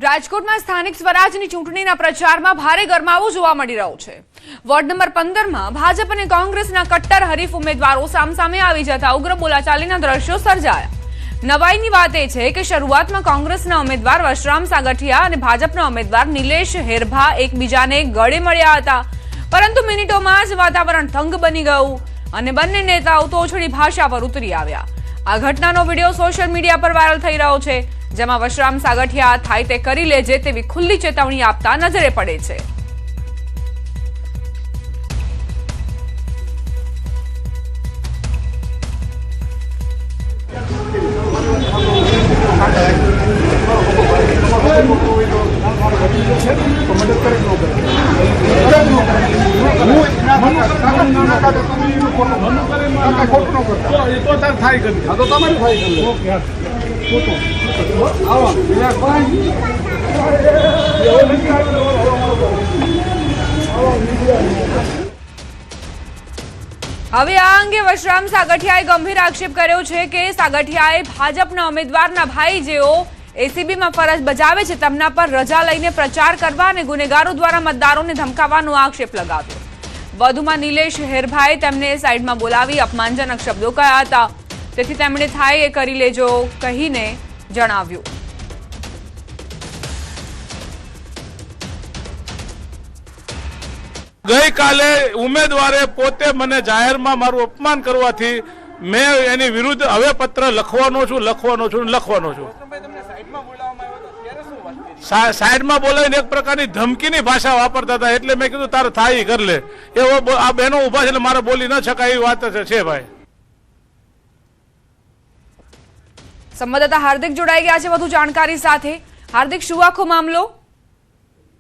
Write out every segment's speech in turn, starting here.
રાજકોટમાં સ્થાનિક સ્વરાજની ચૂંટણીના પ્રચારમાં ભારે ગરમાવો જોવા મળી રહ્યો છે। વોર્ડ નંબર 15માં ભાજપ અને કોંગ્રેસના કટ્ટર હરીફ ઉમેદવારો સામસામે આવી જતા ઉગ્ર બોલાચાલીના દ્રશ્યો સર્જાયા। નવાઈની વાત એ છે કે શરૂઆતમાં કોંગ્રેસના ઉમેદવાર વશરામ સાગઠિયા અને ભાજપના ઉમેદવાર નિલેશ હેરભા એકબીજાને ગળે મળ્યા હતા, પરંતુ મિનિટોમાં જ વાતાવરણ તંગ બની ગયું અને બંને નેતાઓ તોછડી ભાષા પર ઉતરી આવ્યા। આ ઘટનાનો વિડીયો સોશિયલ મીડિયા પર વાયરલ થઈ રહ્યો છે, જેમાં વશરામ સાગઠિયા થાય તે કરી લેજે તેવી ખુલ્લી ચેતવણી આપતા નજરે પડે છે। હવે આ અંગે વશરામ સાગઠિયાએ ગંભીર આક્ષેપ કર્યો છે કે સાગઠિયાએ ભાજપના ઉમેદવારના ભાઈ જેઓ એસીબીમાં ફરજ બજાવે છે તેમના પર રજા લઈને પ્રચાર કરવા અને ગુનેગારો દ્વારા મતદારોને ધમકાવવાનો આક્ષેપ લગાવ્યો। વધુમાં નિલેશ હેરભાએ તેમને સાઈડમાં બોલાવી અપમાનજનક શબ્દો કહ્યા હતા, તેથી તેમણે થાય એ કરી લેજો કહીને જણાવ્યું। ગઈકાલે ઉમેદવારે પોતે મને જાહેરમાં મારું અપમાન કરવાથી મેં એની વિરુદ્ધ હવે પત્ર લખવાનો છું। સાઈડમાં બોલાવીને એક પ્રકારની ધમકીની ભાષા વાપરતા હતા, એટલે મેં કીધું તારે થાય કર લે। એવો આ બહેનો ઉભા છે, મારે બોલી ન શકાય એવી વાત છે ભાઈ। સંવાદદાતા હાર્દિક જોડાઈ ગયા છે વધુ જાણકારી સાથે। હાર્દિક, શું આખો મામલો?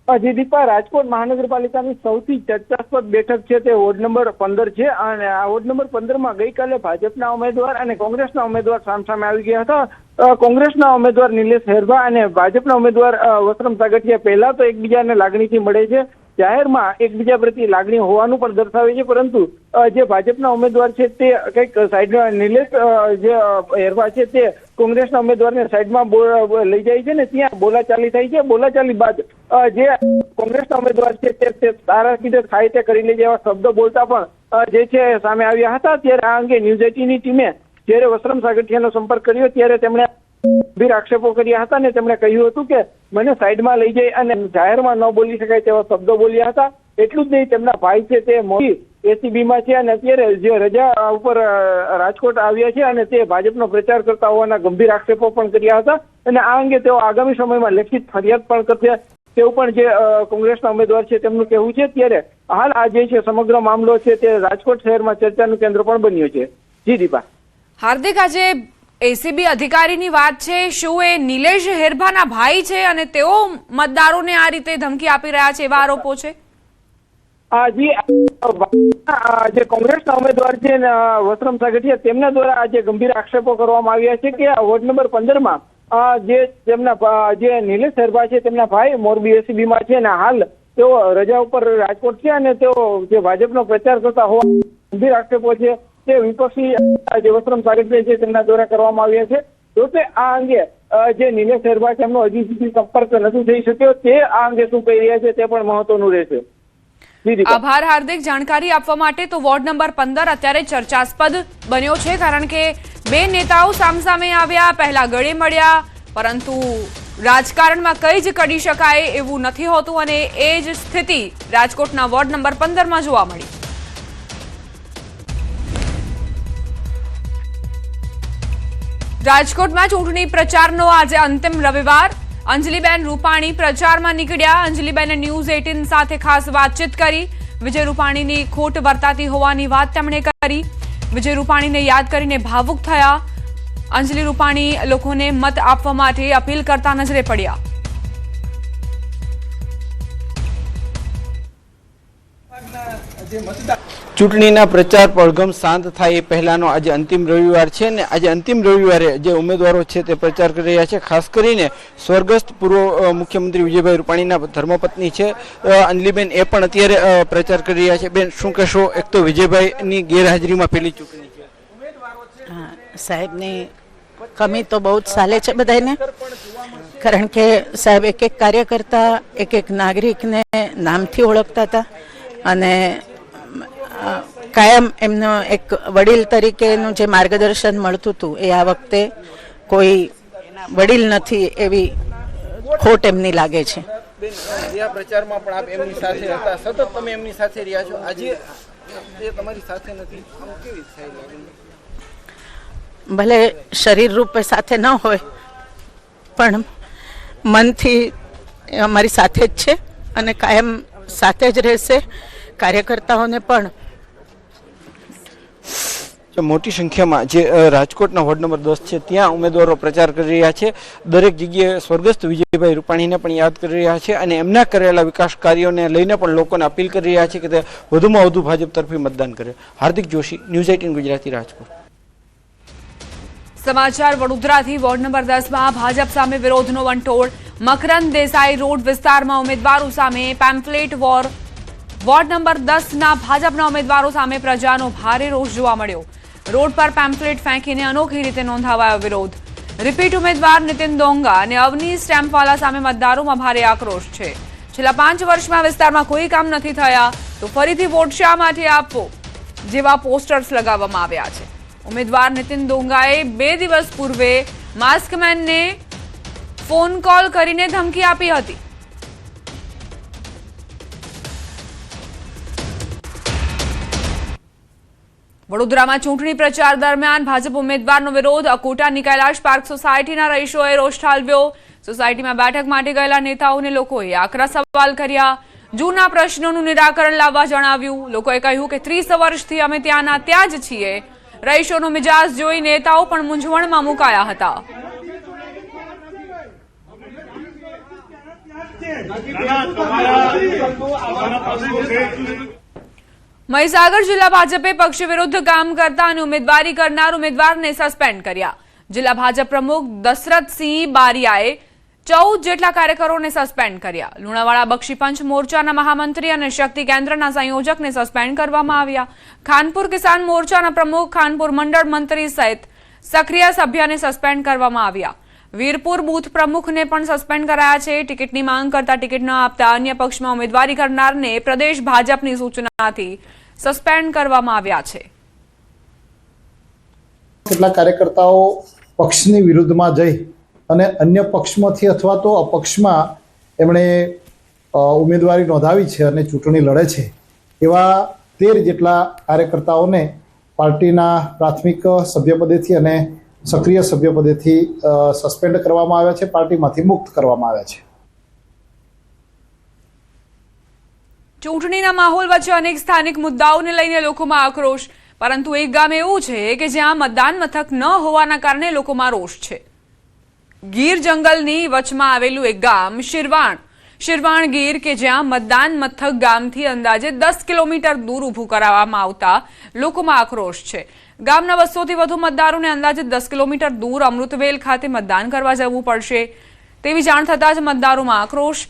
જી દીપા, રાજકોટ મહાનગરપાલિકાની સૌથી ચર્ચાસ્પદ બેઠક છે તે વોર્ડ નંબર 15 છે અને આ વોર્ડ નંબર 15માં ગઈકાલે ભાજપના ઉમેદવાર અને કોંગ્રેસના ઉમેદવાર સામસામે આવી ગયા હતા। કોંગ્રેસના ઉમેદવાર નિલેશ હેરભા અને ભાજપના ઉમેદવાર વશરામ સાગઠિયા પહેલા તો એકબીજાને લાગણીથી મળે છે, જાહેરમાં એકબીજા પ્રત્યે લાગણી હોવાનું પણ દર્શાવે છે, પરંતુ જે ભાજપના ઉમેદવાર છે તે કંઈક સાઈડમાં નિલેશ જે હેરભા છે તે કોંગ્રેસના ઉમેદવારને સાઈડમાં લઈ જાય છે ને ત્યાં બોલાચાલી થઈ છે। બોલાચાલી બાદ જે કોંગ્રેસના ઉમેદવાર છે તે તારા કીધે થાય તે કરી લેજે એવા શબ્દો બોલતા પણ જે છે સામે આવ્યા હતા। ત્યારે આ અંગે ન્યૂઝ 18ની ટીમે જ્યારે વશરામ સાગઠિયાનો સંપર્ક કર્યો ત્યારે તેમણે ગંભીર આક્ષેપો કર્યા હતા અને તેમણે કહ્યું હતું કે મને સાઈડમાં લઈ જઈ અને જાહેરમાં ન બોલી શકાય તેવા શબ્દો બોલ્યા હતા। એટલું જ નહીં, તેમના ભાઈ છે તે મોદી એસીબીમાં છે અને અત્યારે જે રજા ઉપર રાજકોટ આવ્યા છે અને તે ભાજપનો પ્રચાર કરતા હોવાના ગંભીર આક્ષેપો પણ કર્યા હતા અને આ અંગે તેઓ આગામી સમયમાં લેખિત ફરિયાદ પણ કરશે તેવું પણ જે કોંગ્રેસના ઉમેદવાર છે તેમનું કહેવું છે। ત્યારે હાલ આ જે છે સમગ્ર મામલો છે તે રાજકોટ શહેરમાં ચર્ચાનું કેન્દ્ર પણ બન્યો છે। જી દીપા। હાર્દિક, આજે એસીબી અધિકારીની વાત છે, શું એ નિલેશ હેરભાના ભાઈ છે અને તેઓ મતદારોને આ રીતે ધમકી આપી રહ્યા છે એવા આરોપો છે? જે કોંગ્રેસના ઉમેદવાર છે વશરામ સાગઠિયા તેમના દ્વારા આજે ગંભીર આક્ષેપો કરવામાં આવ્યા છે કે આ વોર્ડ નંબર 15માં જે તેમના જે નિલેશ હેરભા છે તેમના ભાઈ મોરબી એસીબીમાં છે અને હાલ તેઓ રજા ઉપર રાજકોટ છે અને તેઓ જે ભાજપનો પ્રચાર કરતા હોવા ગંભીર આક્ષેપો છે તે વિપક્ષી જે વશરામ સાગઠિયા છે તેમના દ્વારા કરવામાં આવ્યા છે। જો તે આ અંગે જે નિલેશ હેરભા છે એમનો હજી સુધી સંપર્ક નથી થઈ શક્યો, તે આ અંગે શું કહી રહ્યા છે તે પણ મહત્વનું રહેશે। આભાર હાર્દિક જાણકારી આપવા માટે। તો વોર્ડ નંબર 15 અત્યારે ચર્ચાસ્પદ બન્યો છે, કારણ કે બે નેતાઓ સામસામે આવ્યા, પહેલા ગળે મળ્યા, પરંતુ રાજકારણમાં કંઈ જ કરી શકાય એવું નથી હોતું અને એ જ સ્થિતિ રાજકોટના વોર્ડ નંબર 15માં જોવા મળી। રાજકોટમાં ચૂંટણી પ્રચારનો આજે અંતિમ રવિવાર। અંજલિબેન રૂપાણી પ્રચારમાં નીકળ્યા। અંજલિબેને ન્યૂઝ 18 સાથે ખાસ વાતચીત કરી। વિજય રૂપાણીની ખોટ વર્તાતી હોવાની વાત તેમણે કરી। વિજય રૂપાણીને યાદ કરીને ભાવુક થયા। અંજલિ રૂપાણી લોકોને મત આપવા માટે અપીલ કરતા નજરે પડ્યા। ચૂંટણીના પ્રચાર પડઘમ શાંત થાય એ પહેલાનો આજે અંતિમ રવિવાર છે ને આજે અંતિમ રવિવારે જે ઉમેદવારો છે તે પ્રચાર કરી રહ્યા છે। ખાસ કરીને સ્વર્ગસ્થ પૂર્વ મુખ્યમંત્રી વિજયભાઈ રૂપાણીના ધર્મપત્ની છે અંજલિબેન, એ પણ અત્યારે પ્રચાર કરી રહ્યા છે। બેન, શું કહેશો? એક તો વિજયભાઈની ગેરહાજરીમાં પહેલી ચૂંટણી છે, સાહેબની કમી તો બહુ જ ચાલે છે બધાને, કારણ કે સાહેબ એક એક કાર્યકર્તા એક એક નાગરિકને નામથી ઓળખતા હતા અને કાયમ એમનો એક વડીલ તરીકેનું જે માર્ગદર્શન મળતું હતું એ આ વખતે કોઈ વડીલ નથી એવી ખોટ એમની લાગે છે. આ પ્રચારમાં પણ આપ એમની સાથે હતા, સતત તમે એમની સાથે રહ્યા છો, આજે એ તમારી સાથે નથી, આમ કેવી થાય લાગે? ભલે શરીર રૂપે સાથે ન હોય પણ મનથી એ અમારી સાથે જ છે અને કાયમ સાથે જ રહેશે. કાર્યકર્તાઓને પણ મોટી સંખ્યામાં જે રાજકોટના વોર્ડ નંબર 10 છે ત્યાં ઉમેદવારો પ્રચાર કરી રહ્યા છે. દરેક જગ્યાએ સ્વર્ગસ્થ વિજયભાઈ રૂપાણીને પણ યાદ કરી રહ્યા છે અને એમના કરેલા વિકાસ કાર્યોને લઈને પણ લોકોને અપીલ કરી રહ્યા છે કે તે વધુમાં વધુ ભાજપ તરફી મતદાન કરે. હાર્દિક જોશી, ન્યૂઝ 18 ગુજરાતી, રાજકોટ. સમાચાર વડોદરાથી. વોર્ડ નંબર 10 માં ભાજપ સામે વિરોધનો વંટોળ. મકરંદ દેસાઈ રોડ વિસ્તારમાં ઉમેદવારો સામે પેમ્ફલેટ વોર. વોર્ડ નંબર 10 ના ભાજપના ઉમેદવારો સામે પ્રજાનો ભારે રોષ જોવા મળ્યો. રોડ પર પેમ્ફલેટ ફેંકીને અનોખી રીતે નોંધાવાયો વિરોધ. રિપીટ ઉમેદવાર નીતિન ડોંગા અને અવની સ્ટેમ્પવાલા સામે મતદારોમાં ભારે આક્રોશ છે. છેલ્લા 5 વર્ષમાં વિસ્તારમાં કોઈ કામ નથી થયા તો ફરીથી વોટ શા માટે આપવો જેવા પોસ્ટર્સ લગાવવામાં આવ્યા છે. ઉમેદવાર નીતિન ડોંગાએ 2 દિવસ પૂર્વે માસ્કમેનને ફોન કોલ કરીને ધમકી આપી હતી. વડોદરામાં ચૂંટણી પ્રચાર દરમિયાન ભાજપ ઉમેદવારનો વિરોધ. અકોટાની કૈલાશ પાર્ક સોસાયટીના રહીશોએ રોષ ઠાલવ્યો. સોસાયટીમાં બેઠક માટે ગયેલા નેતાઓને લોકોએ આકરા સવાલ કર્યા. જૂના પ્રશ્નોનું નિરાકરણ લાવવા જણાવ્યું. લોકોએ કહ્યું કે 30 વર્ષથી અમે ત્યાંના ત્યાં જ છીએ. રહીશોનો મિજાજ જોઈ નેતાઓ પણ મૂંઝવણમાં મુકાયા હતા. મહીસાગર જિલ્લા ભાજપે પક્ષ વિરુદ્ધ કામ કરતા અને ઉમેદવારી કરનાર ઉમેદવારને સસ્પેન્ડ કર્યા. જિલ્લા ભાજપ પ્રમુખ દશરથસિંહ બારિયાએ 14 જેટલા કાર્યકરોને સસ્પેન્ડ કર્યા. લુણાવાડા બક્ષીપંચ મોરચાના મહામંત્રી અને શક્તિ કેન્દ્રના સંયોજકને સસ્પેન્ડ કરવામાં આવ્યા. ખાનપુર કિસાન મોરચાના પ્રમુખ, ખાનપુર મંડળ મંત્રી સહિત સક્રિય સભ્યને સસ્પેન્ડ કરવામાં આવ્યા. વીરપુર બૂથ પ્રમુખને પણ સસ્પેન્ડ કરાયા છે. ટિકિટની માંગ કરતા ટિકિટ ન આપતા અન્ય પક્ષમાં ઉમેદવારી કરનારને પ્રદેશ ભાજપની સૂચનાથી સસ્પેન્ડ કરવામાં આવ્યા છે. કેટલાક કાર્યકર્તાઓ પક્ષની વિરુદ્ધમાં જઈ અને અન્ય પક્ષમાંથી અથવા તો અપક્ષમાં એમણે ઉમેદવારી નોંધાવી છે અને ચૂંટણી લડે છે. એવા 13 જેટલા કાર્યકર્તાઓને પાર્ટીના પ્રાથમિક સભ્યપદેથી અને સક્રિય સભ્યપદેથી સસ્પેન્ડ કરવામાં આવ્યા છે, પાર્ટીમાંથી મુક્ત કરવામાં આવ્યા છે. ચૂંટણીના માહોલ વચ્ચે અનેક સ્થાનિક મુદ્દાઓને લઈને લોકોમાં આક્રોશ. પરંતુ એક ગામ એવું છે કે જ્યાં મતદાન મથક ન હોવાના કારણે લોકોમાં રોષ છે. ગીર જંગલની વચમાં આવેલું એક ગામ શિરવાણ ગીર કે જ્યાં મતદાન મથક ગામથી અંદાજે 10 કિલોમીટર દૂર ઊભું કરાવવામાં આવતા લોકોમાં આક્રોશ છે. ગામના 200 થી વધુ મતદારોને અંદાજે 10 કિલોમીટર દૂર અમૃતવેલ ખાતે મતદાન કરવા જવું પડશે તેવી જાણ થતાં જ મતદારોમાં આક્રોશ.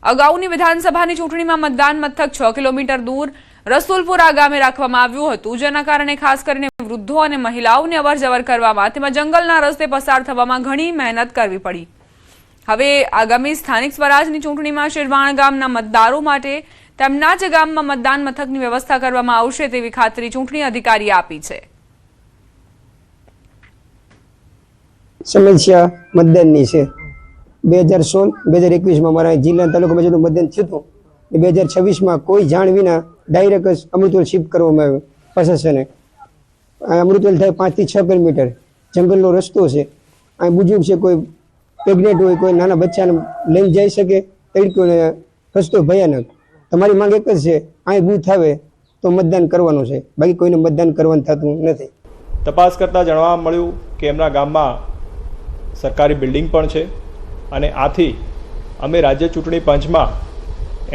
અગાઉની વિધાનસભાની ચૂંટણીમાં મતદાન મથક 6 કિલોમીટર દૂર રસુલપુરા ગામે રાખવામાં આવ્યું હતું, જેના કારણે ખાસ કરીને વૃદ્ધો અને મહિલાઓને અવરજવર કરવામાં તેમજ જંગલના રસ્તે પસાર થવામાં ઘણી મહેનત કરવી પડી. હવે આગામી સ્થાનિક સ્વરાજની ચૂંટણીમાં શિરવાણ ગામના મતદારો માટે તેમના જ ગામમાં મતદાન મથકની વ્યવસ્થા કરવામાં આવશે તેવી ખાતરી ચૂંટણી અધિકારીએ આપી છે. સમસ્યા મતદાનની છે. 2016-2021 મારા જિલ્લા તાલુકામાં જેટલું મતદાન થયું હતું, 2026 કોઈ જાણ વિના ડાયરેક્ટ જ અમૃતવેલ શિફ્ટ કરવામાં આવ્યું પ્રશાસને. અમૃતવેલ થાય 5 થી 6 કિલોમીટર જંગલનો રસ્તો છે. અહીં બુજુર્ગ છે, કોઈ પ્રેગ્નેન્ટ હોય, કોઈ નાના બચ્ચાને લઈને જઈ શકે તેવી રસ્તો ભયાનક. તમારી માંગ એક જ છે, અહીં બૂથ આવે તો મતદાન કરવાનું છે, બાકી કોઈને મતદાન કરવાનું થતું નથી. તપાસ કરતાં જાણવા મળ્યું કે એમના ગામમાં સરકારી બિલ્ડિંગ પણ છે અને આથી અમે રાજ્ય ચૂંટણી પંચમાં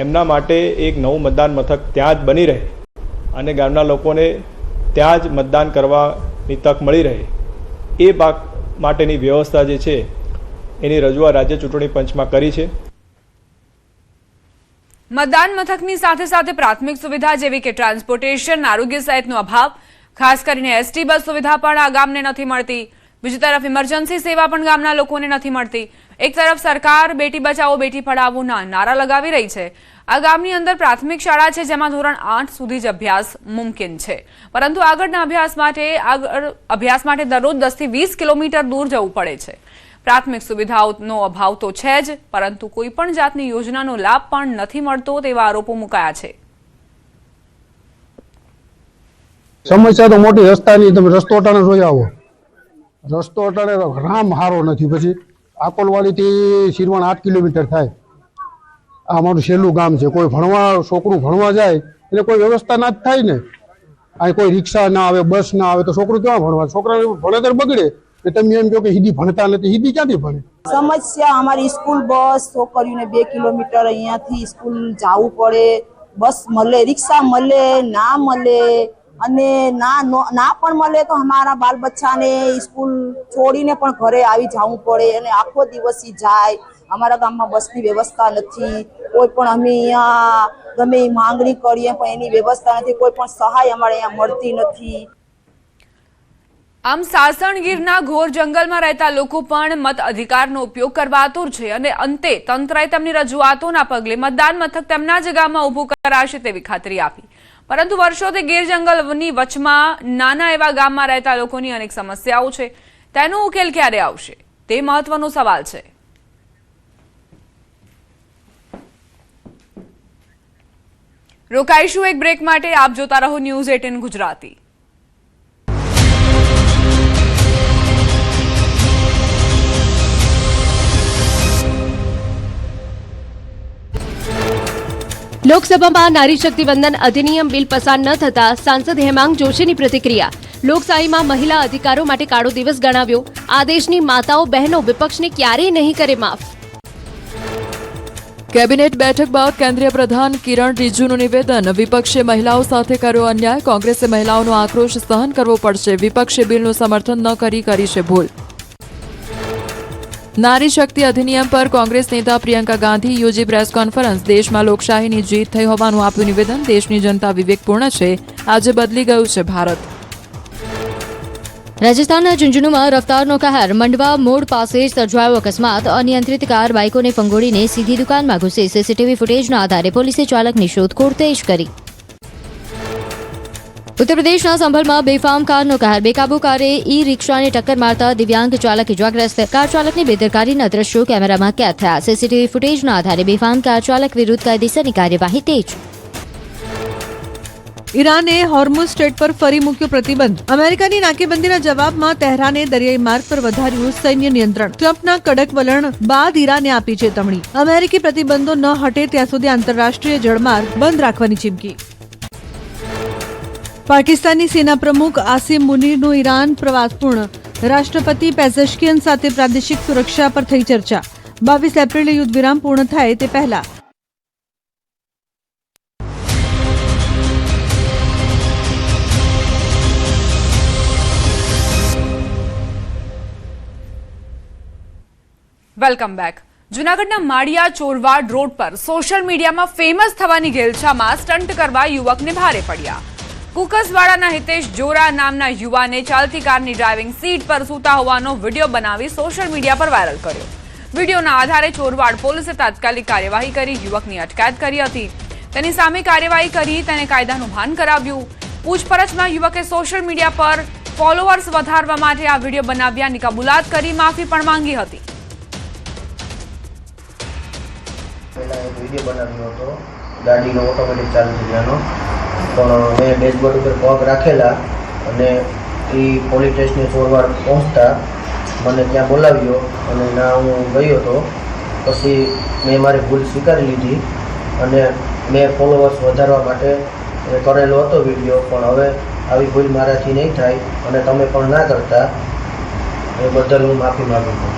એમના માટે એક નવું મતદાન મથક ત્યાં જ બની રહે અને ગામના લોકોને ત્યાં જ મતદાન કરવાની તક મળી રહે એ ભાગ માટેની વ્યવસ્થા જે છે એની રજૂઆત રાજ્ય ચૂંટણી પંચમાં કરી છે. મતદાન મથકની સાથે સાથે પ્રાથમિક સુવિધા જેવી કે ટ્રાન્સપોર્ટેશન, આરોગ્ય સહિતનો અભાવ, ખાસ કરીને એસટી બસ સુવિધા પણ આ ગામને નથી મળતી. બીજી તરફ ઇમરજન્સી સેવા પણ ગામના લોકોને નથી મળતી. એક તરફ સરકાર બેટી બચાવો બેટી પઢાવોના નારા લગાવી રહી છે. આ ગામની અંદર પ્રાથમિક શાળા છે જેમાં ધોરણ 8 સુધી જ અભ્યાસ મુમકિન છે, પરંતુ આગળના અભ્યાસ માટે દરરોજ 10 થી 20 કિલોમીટર દૂર જવું પડે છે. પ્રાથમિક સુવિધાઓનો અભાવ તો છે જ, પરંતુ કોઈ પણ જાતની યોજનાનો લાભ પણ નથી મળતો તેવા આરોપો મુકાયા છે. સમસ્યા તો મોટી રસ્તાની. તમે રસ્તો અટાણે જોઈ આવો, રસ્તો અટાણે રામ હારો નથી. પછી આકોલવાડી થી શિરવણ 8 કિલોમીટર થાય. આ અમારું છેલ્લું ગામ છે. કોઈ છોકરું ભણવા જાય એટલે કોઈ વ્યવસ્થા ના જ થાય ને. આ કોઈ રિક્ષા ના આવે, બસ ના આવે તો છોકરું ક્યાં ભણવા? છોકરા ભણતર બગડે. તમે એમ કહો કે હિન્દી ભણતા નથી, હિન્દી ક્યાંથી ભણે? સમસ્યા અમારી સ્કૂલ બસ છોકરીઓને 2 કિલોમીટર અહીંયાથી સ્કૂલ જવું પડે. બસ મળે, રિક્ષા મળે ના મળે, અને ના પણ મળે તો અમારા બાલ બચ્ચાને સ્કૂલ છોડીને પણ ઘરે આવી જવું પડે અને આખો દિવસ જાય. અમારા ગામમાં બસની વ્યવસ્થા નથી. કોઈ પણ અમે અહીંયા ગમે એ માંગણી કરીએ પણ એની વ્યવસ્થા નથી. કોઈ પણ સહાય અમારે અહીંયા મળતી નથી. આમ સાસણગીરના ઘોર જંગલમાં રહેતા લોકો પણ મત અધિકારનો ઉપયોગ કરવા આતુર છે અને અંતે તંત્રએ તેમની રજૂઆતોના પગલે મતદાન મથક તેમના જ ગામમાં ઊભું કરાશે તેવી ખાતરી આપી. પરંતુ વર્ષોથી ગીર જંગલની વચમાં નાના એવા ગામમાં રહેતા લોકોની અનેક સમસ્યાઓ છે. તેનો ઉકેલ ક્યારે આવશે તે મહત્વનો સવાલ છે. રોકાઈશું એક બ્રેક માટે. આપ જોતા રહો ન્યૂઝ 18 ગુજરાતી. લોકસભામાં નારી શક્તિ વંદન અધિનિયમ બિલ પસાર ન થતા સાંસદ હેમાંગ જોશીની પ્રતિક્રિયા. લોકશાહીમાં મહિલા અધિકારો માટે કાળો દિવસ ગણાવ્યો. આદેશની માતાઓ બહેનો વિપક્ષને ક્યારેય નહીં કરે માફ. કેબિનેટ બેઠક બાદ કેન્દ્રીય પ્રધાન કિરણ રિજિજુનું નિવેદન. વિપક્ષે મહિલાઓ સાથે કર્યો અન્યાય. કોંગ્રેસે મહિલાઓનો આક્રોશ સહન કરવો પડશે. વિપક્ષે બિલનું સમર્થન ન કરી છે ભૂલ. નારી શક્તિ અધિનિયમ પર કોંગ્રેસ નેતા પ્રિયંકા ગાંધી યોજી પ્રેસ કોન્ફરન્સ. દેશમાં લોકશાહીની જીત થઈ હોવાનું આપ્યું નિવેદન. દેશની જનતા વિવેકપૂર્ણ છે. આજે બદલી ગયું છે ભારત. રાજસ્થાનના ઝુંઝુનુમાં રફતારનો કહેર. મંડવા મોડ પાસે સર્જાયો અકસ્માત. અનિયંત્રિત કાર બાઇકોને ફંગોળીને સીધી દુકાનમાં ઘૂસી. સીસીટીવી ફૂટેજના આધારે પોલીસે ચાલકની શોધખોળ તેજ કરી. ઉત્તર પ્રદેશના સંભલમાં બેફામ કારનો કહેર. બેકાબુ કારે ઈ રિક્ષાને ટક્કર મારતા દિવ્યાંગ ચાલક ઇજાગ્રસ્ત. કાર ચાલકની બેદરકારીના દ્રશ્યો કેમેરામાં કેદ થયા. સીસીટીવી ફૂટેજના આધારે બેફામ કાર ચાલક વિરુદ્ધ કાયદેસરની કાર્યવાહી તેજ. ઈરાને હોર્મુઝ સ્ટ્રેટ પર ફરી મૂક્યો પ્રતિબંધ. અમેરિકાની નાકેબંધીના જવાબમાં તહેરાને દરિયાઈ માર્ગ પર વધાર્યું સૈન્ય નિયંત્રણ. ટ્રમ્પના કડક વલણ બાદ ઈરાને આપી ચેતવણી. અમેરિકી પ્રતિબંધો ન હટે ત્યાં સુધી આંતરરાષ્ટ્રીય જળમાર્ગ બંધ રાખવાની ચીમકી. પાકિસ્તાની સેના પ્રમુખ આસિમ મુનીરનું ઈરાન પ્રવાસ પૂર્ણ. રાષ્ટ્રપતિ પેઝેશ્કિયન સાથે પ્રાદેશિક સુરક્ષા પર થઈ ચર્ચા. 22 એપ્રિલે યુદ્ધ વિરામ પૂર્ણ થાય તે પહેલા. Welcome back. જૂનાગઢના માળિયા ચોરવાડ રોડ પર સોશિયલ મીડિયામાં ફેમસ થવાની ઘેલછામાં સ્ટન્ટ કરવા યુવકને ભારે પડ્યા. કુકસવાડાના હિતેશ જોરા નામના યુવાને ચાલતી કારની ડ્રાઇવિંગ સીટ પર સૂતા હોવાનો વિડીયો બનાવી સોશિયલ મીડિયા પર વાયરલ કર્યો. વિડીયોના આધારે ચોરવાડ પોલીસે તાત્કાલિક કાર્યવાહી કરી યુવકની અટકાયત કરી હતી. તેની સામે કાર્યવાહી કરી તેને કાયદાનું ભાન કરાવ્યું. પૂછપરછમાં યુવકે સોશિયલ મીડિયા પર ફોલોઅર્સ વધારવા માટે આ વિડીયો બનાવ્યાની કબૂલાત કરી માફી પણ માંગી હતી. વિડીયો બનાવ્યો હતો ગાડીનો ઓટોમેટિક ચાલુ થઈ ગયાનો, પણ મેં ડેશબોર્ડ ઉપર પગ રાખેલા અને એ પોલીસ સ્ટેશને ચોરવાડ પહોંચતા મને ત્યાં બોલાવ્યો અને ના હું ગયો હતો. પછી મેં મારી ભૂલ સ્વીકારી લીધી અને મેં ફોલોવર્સ વધારવા માટે કરેલો હતો વિડીયો, પણ હવે આવી ભૂલ મારાથી નહીં થાય અને તમે પણ ના કરતા એ બદલ હું માફી માગું છું.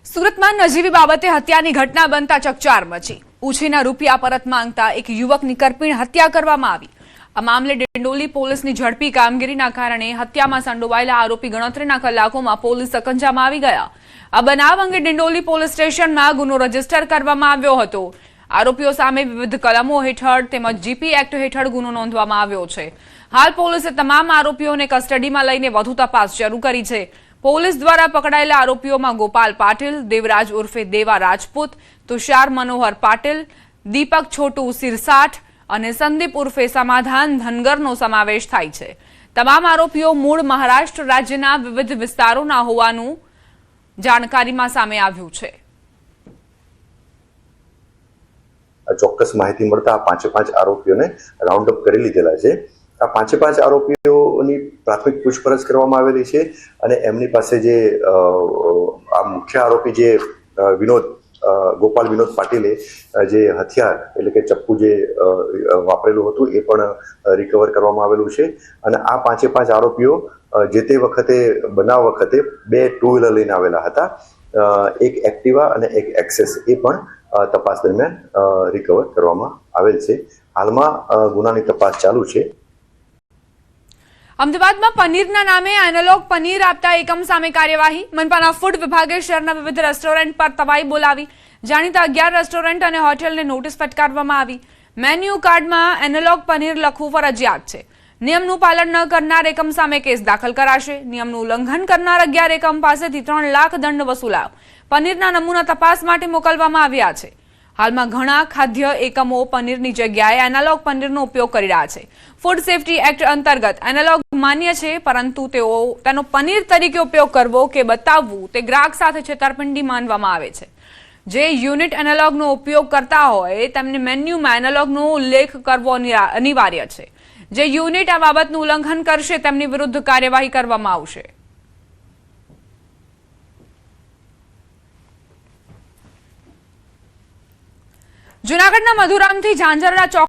સુરતમાં નજીવી બાબતે હત્યાની ઘટના બનતા ચકચાર મચી. ઉછીના રૂપિયા પરત માંગતા એક યુવકની કરપીણ હત્યા કરવામાં આવી. આ મામલે ડિંડોલી પોલીસની ઝડપી કામગીરીના કારણે હત્યામાં સંડોવાયેલા આરોપી ગણતરીના કલાકોમાં પોલીસ સકંજામાં આવી ગયા. આ બનાવ અંગે ડિંડોલી પોલીસ સ્ટેશનમાં ગુનો રજીસ્ટર કરવામાં આવ્યો હતો. આરોપીઓ સામે વિવિધ કલમો હેઠળ તેમજ જીપી એક્ટ હેઠળ ગુનો નોંધવામાં આવ્યો છે. હાલ પોલીસે તમામ આરોપીઓને કસ્ટડીમાં લઈને વધુ તપાસ શરૂ કરી છે. પોલીસ દ્વારા પકડાયેલા આરોપીઓમાં ગોપાલ પાટીલ, દેવરાજ ઉર્ફે દેવા રાજપૂત, તુષાર મનોહર પાટીલ, દીપક છોટુ સિરસાઠ અને સંદીપ ઉર્ફે સમાધાન ધનગરનો સમાવેશ થાય છે. તમામ આરોપીઓ મૂળ મહારાષ્ટ્ર રાજ્યના વિવિધ વિસ્તારોના હોવાનું જાણકારીમાં સામે આવ્યું છે. ચોક્કસ માહિતી મળતા આ 5 આરોપીઓને રાઉન્ડ અપ કરી લીધેલા છે. આ 5 આરોપીઓની પ્રાથમિક પૂછપરછ કરવામાં આવેલી છે અને એમની પાસે જે આ મુખ્ય આરોપી જે ગોપાલ વિનોદ પાટીલે જે હથિયાર એટલે કે ચપ્પુ જે વાપરેલું હતું એ પણ રિકવર કરવામાં આવેલું છે. અને આ 5 આરોપીઓ જે તે વખતે બનાવ વખતે 2 ટુ વ્હીલર લઈને આવેલા હતા, એક એક્ટિવા અને એક એક્સેસ, એ પણ તપાસ દરમિયાન રિકવર કરવામાં આવેલ છે. હાલમાં ગુનાની તપાસ ચાલુ છે. અમદાવાદમાં પનીરના નામે એનાલોગ પનીર આપતા એકમ સામે કાર્યવાહી. મનપાના ફૂડ વિભાગે શહેરના વિવિધ રેસ્ટોરન્ટ પર તવાઈ બોલાવી. જાણીતા 11 રેસ્ટોરન્ટ અને હોટેલને નોટિસ ફટકારવામાં આવી. મેન્યુ કાર્ડમાં એનાલોગ પનીર લખવું ફરજિયાત છે. નિયમનું પાલન ન કરનાર એકમ સામે કેસ દાખલ કરાશે. નિયમનું ઉલ્લંઘન કરનાર 11 એકમ પાસેથી 3 લાખ દંડ વસૂલાયો. પનીરના નમૂના તપાસ માટે મોકલવામાં આવ્યા છે. હાલમાં ઘણા ખાદ્ય એકમો પનીરની જગ્યાએ એનાલોગ પનીરનો ઉપયોગ કરી રહ્યા છે. ફૂડ સેફ્ટી એક્ટ અંતર્ગત એનાલોગ માન્ય છે, પરંતુ તેનો પનીર તરીકે ઉપયોગ કરવો કે બતાવવું તે ગ્રાહક સાથે છેતરપિંડી માનવામાં આવે છે. જે યુનિટ એનાલોગનો ઉપયોગ કરતા હોય તેમને મેન્યુમાં એનાલોગનો ઉલ્લેખ કરવો અનિવાર્ય છે. જે યુનિટ આ બાબતનું ઉલ્લંઘન કરશે તેમની વિરુદ્ધ કાર્યવાહી કરવામાં આવશે. જૂનાગઢના મધુરામથી ઝાંઝરડા ચોક